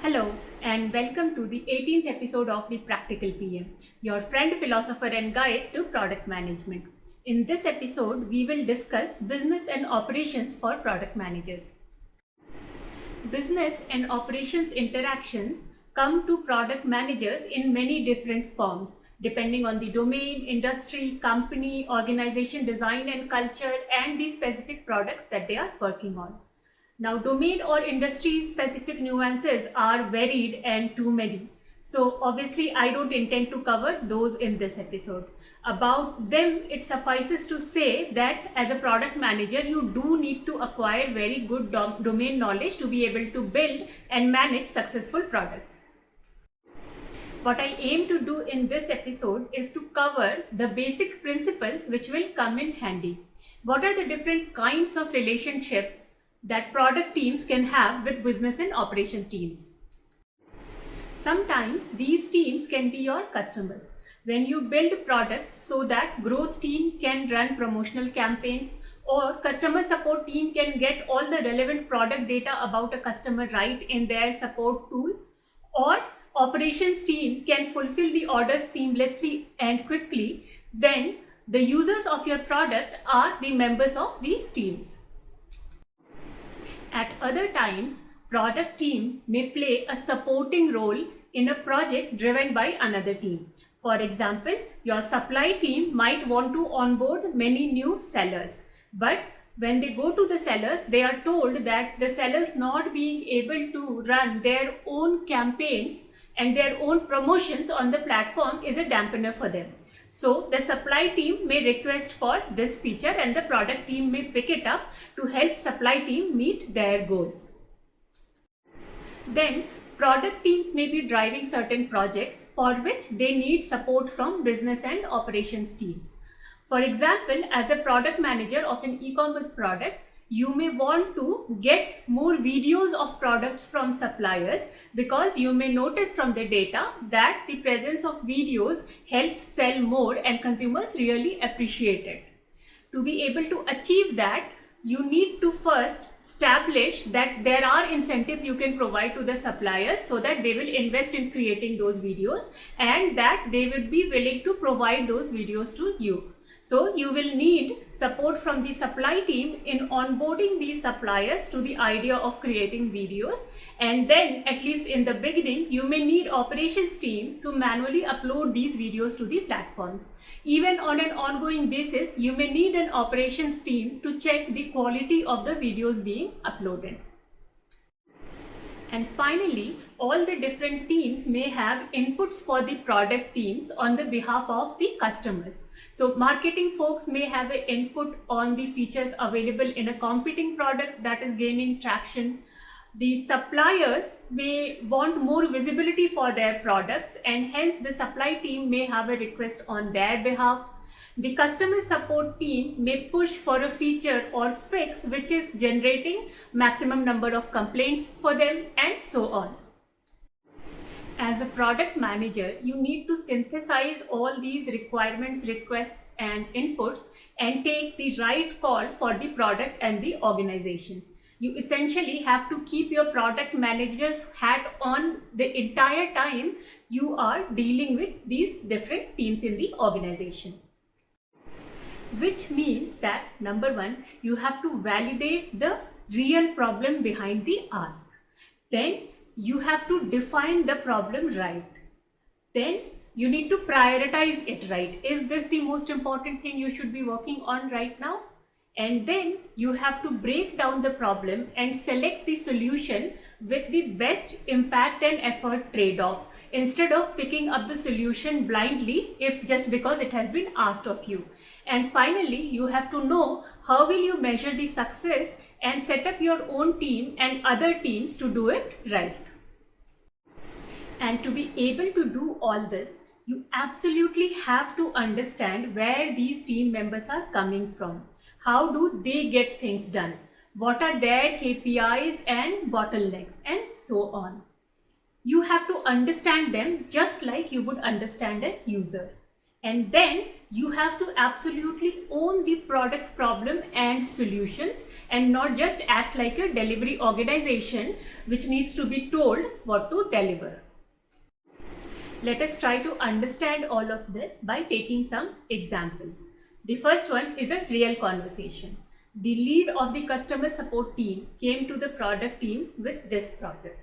Hello and welcome to the 18th episode of the Practical PM, your friend, philosopher and guide to product management. In this episode, we will discuss business and operations for product managers. Business and operations interactions come to product managers in many different forms, depending on the domain, industry, company, organization design and culture, and the specific products that they are working on. Now, domain or industry specific nuances are varied and too many. So obviously I don't intend to cover those in this episode. About them, it suffices to say that as a product manager, you do need to acquire very good domain knowledge to be able to build and manage successful products. What I aim to do in this episode is to cover the basic principles which will come in handy. What are the different kinds of relationships that product teams can have with business and operation teams? Sometimes these teams can be your customers. When you build products so that growth team can run promotional campaigns or customer support team can get all the relevant product data about a customer right in their support tool, or operations team can fulfill the orders seamlessly and quickly, then the users of your product are the members of these teams. At other times, product team may play a supporting role in a project driven by another team. For example, your supply team might want to onboard many new sellers, but when they go to the sellers, they are told that the sellers not being able to run their own campaigns and their own promotions on the platform is a dampener for them. So the supply team may request for this feature and the product team may pick it up to help supply team meet their goals. Then product teams may be driving certain projects for which they need support from business and operations teams. For example, as a product manager of an e-commerce product, you may want to get more videos of products from suppliers because you may notice from the data that the presence of videos helps sell more and consumers really appreciate it. To be able to achieve that, you need to first establish that there are incentives you can provide to the suppliers so that they will invest in creating those videos and that they would be willing to provide those videos to you. So you will need support from the supply team in onboarding these suppliers to the idea of creating videos, and then at least in the beginning you may need operations team to manually upload these videos to the platforms. Even on an ongoing basis, you may need an operations team to check the quality of the videos being uploaded. And finally, all the different teams may have inputs for the product teams on the behalf of the customers. So marketing folks may have an input on the features available in a competing product that is gaining traction. The suppliers may want more visibility for their products and hence the supply team may have a request on their behalf. The customer support team may push for a feature or fix which is generating maximum number of complaints for them, and so on. As a product manager, you need to synthesize all these requirements, requests and inputs and take the right call for the product and the organizations. You essentially have to keep your product manager's hat on the entire time you are dealing with these different teams in the organization. Which means that number one, you have to validate the real problem behind the ask. Then you have to define the problem right. Then you need to prioritize it right. Is this the most important thing you should be working on right now? And then you have to break down the problem and select the solution with the best impact and effort trade-off instead of picking up the solution blindly if just because it has been asked of you. And finally, you have to know how will you measure the success and set up your own team and other teams to do it right. And to be able to do all this, you absolutely have to understand where these team members are coming from. How do they get things done? What are their KPIs and bottlenecks and so on? You have to understand them just like you would understand a user. And then You have to absolutely own the product problem and solutions and not just act like a delivery organization which needs to be told what to deliver. Let us try to understand all of this by taking some examples. The first one is a real conversation. The lead of the customer support team came to the product team with this product,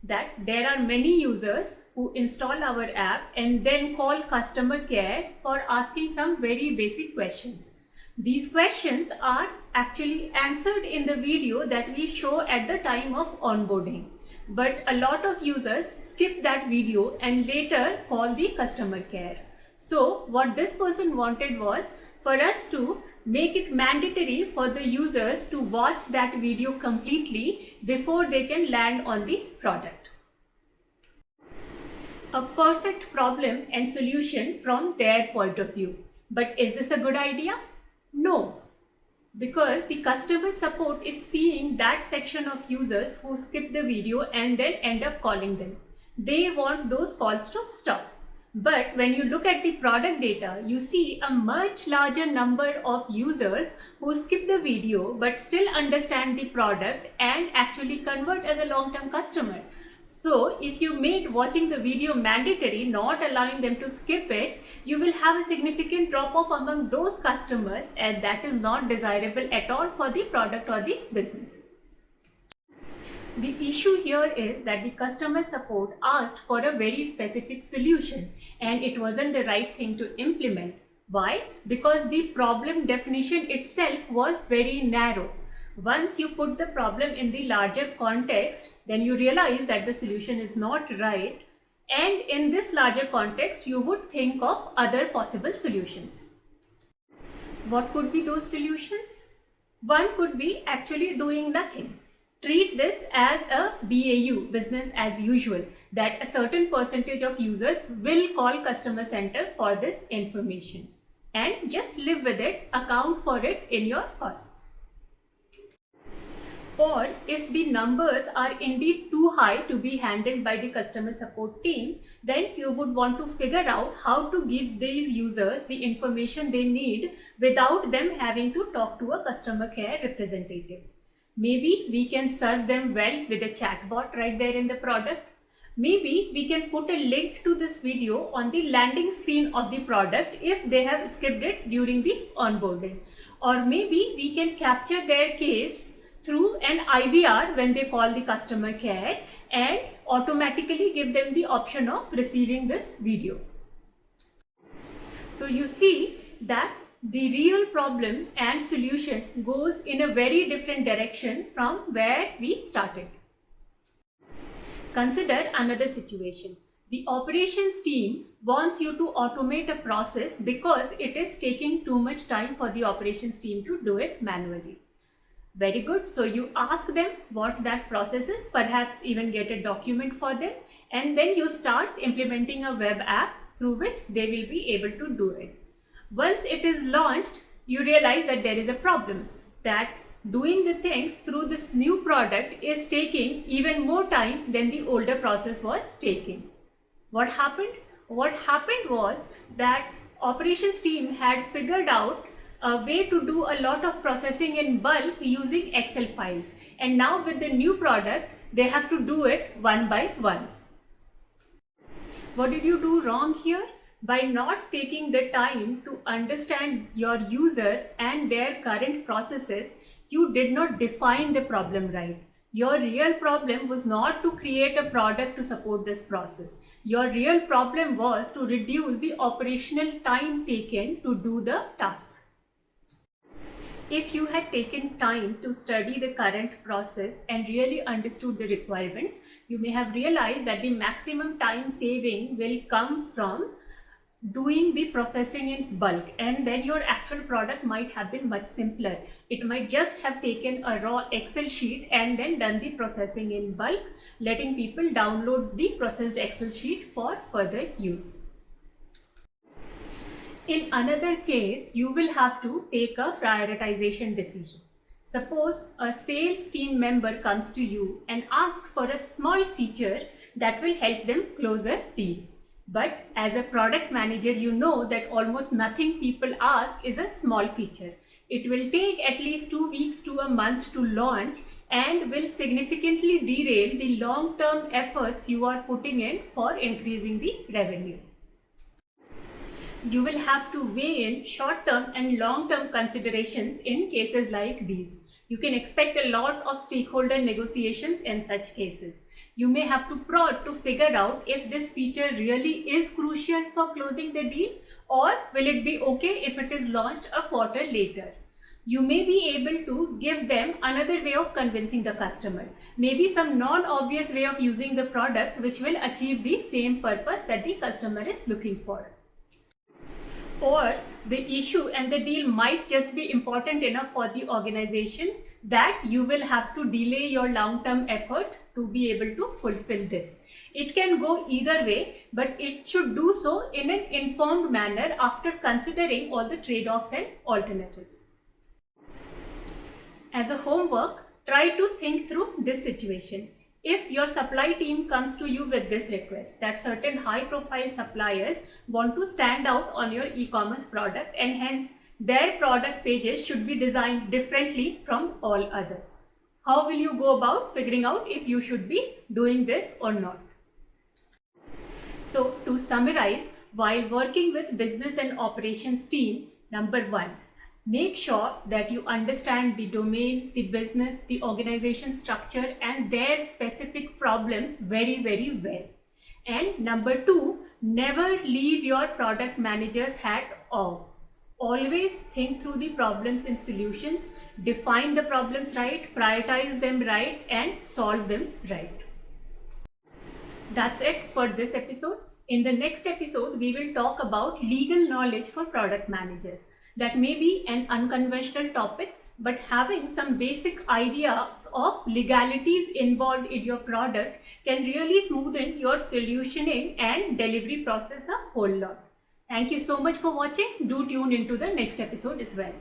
that there are many users who install our app and then call customer care for asking some very basic questions. These questions are actually answered in the video that we show at the time of onboarding. But a lot of users skip that video and later call the customer care. So what this person wanted was for us to make it mandatory for the users to watch that video completely before they can land on the product. A perfect problem and solution from their point of view. But is this a good idea? No. Because the customer support is seeing that section of users who skip the video and then end up calling them. They want those calls to stop. But when you look at the product data, you see a much larger number of users who skip the video but still understand the product and actually convert as a long-term customer. So if you made watching the video mandatory, not allowing them to skip it, you will have a significant drop-off among those customers, and that is not desirable at all for the product or the business. The issue here is that the customer support asked for a very specific solution and it wasn't the right thing to implement. Why? Because the problem definition itself was very narrow. Once you put the problem in the larger context, then you realize that the solution is not right, and in this larger context you would think of other possible solutions. What could be those solutions? One could be actually doing nothing. Treat this as a BAU, business as usual, that a certain percentage of users will call customer center for this information, and just live with it, account for it in your costs. Or if the numbers are indeed too high to be handled by the customer support team, then you would want to figure out how to give these users the information they need without them having to talk to a customer care representative. Maybe we can serve them well with a chatbot right there in the product. Maybe we can put a link to this video on the landing screen of the product if they have skipped it during the onboarding. Or maybe we can capture their case through an IVR when they call the customer care and automatically give them the option of receiving this video. So you see that the real problem and solution goes in a very different direction from where we started. Consider another situation. The operations team wants you to automate a process because it is taking too much time for the operations team to do it manually. Very good. So you ask them what that process is, perhaps even get a document for them, and then you start implementing a web app through which they will be able to do it. Once it is launched, you realize that there is a problem, that doing the things through this new product is taking even more time than the older process was taking. What happened? What happened was that operations team had figured out a way to do a lot of processing in bulk using Excel files, and now with the new product they have to do it one by one. What did you do wrong here? By not taking the time to understand your user and their current processes, you did not define the problem right. Your real problem was not to create a product to support this process. Your real problem was to reduce the operational time taken to do the tasks. If you had taken time to study the current process and really understood the requirements, you may have realized that the maximum time saving will come from doing the processing in bulk, and then your actual product might have been much simpler. It might just have taken a raw Excel sheet and then done the processing in bulk, letting people download the processed Excel sheet for further use. In another case, you will have to take a prioritization decision. Suppose a sales team member comes to you and asks for a small feature that will help them close a deal. But as a product manager, you know that almost nothing people ask is a small feature. It will take at least 2 weeks to a month to launch and will significantly derail the long-term efforts you are putting in for increasing the revenue. You will have to weigh in short-term and long-term considerations in cases like these. You can expect a lot of stakeholder negotiations in such cases. You may have to prod to figure out if this feature really is crucial for closing the deal, or will it be okay if it is launched a quarter later. You may be able to give them another way of convincing the customer, maybe some non-obvious way of using the product which will achieve the same purpose that the customer is looking for. Or the issue and the deal might just be important enough for the organization that you will have to delay your long-term effort to be able to fulfill this. It can go either way, but it should do so in an informed manner after considering all the trade-offs and alternatives. As a homework, try to think through this situation. If your supply team comes to you with this request that certain high-profile suppliers want to stand out on your e-commerce product and hence their product pages should be designed differently from all others, how will you go about figuring out if you should be doing this or not? So to summarize, while working with business and operations team, number 1, make sure that you understand the domain, the business, the organization structure and their specific problems very, very well. And number 2, never leave your product manager's hat off. Always think through the problems and solutions, define the problems right, prioritize them right, and solve them right. That's it for this episode. In the next episode, we will talk about legal knowledge for product managers. That may be an unconventional topic, but having some basic ideas of legalities involved in your product can really smoothen your solutioning and delivery process a whole lot. Thank you so much for watching. Do tune into the next episode as well.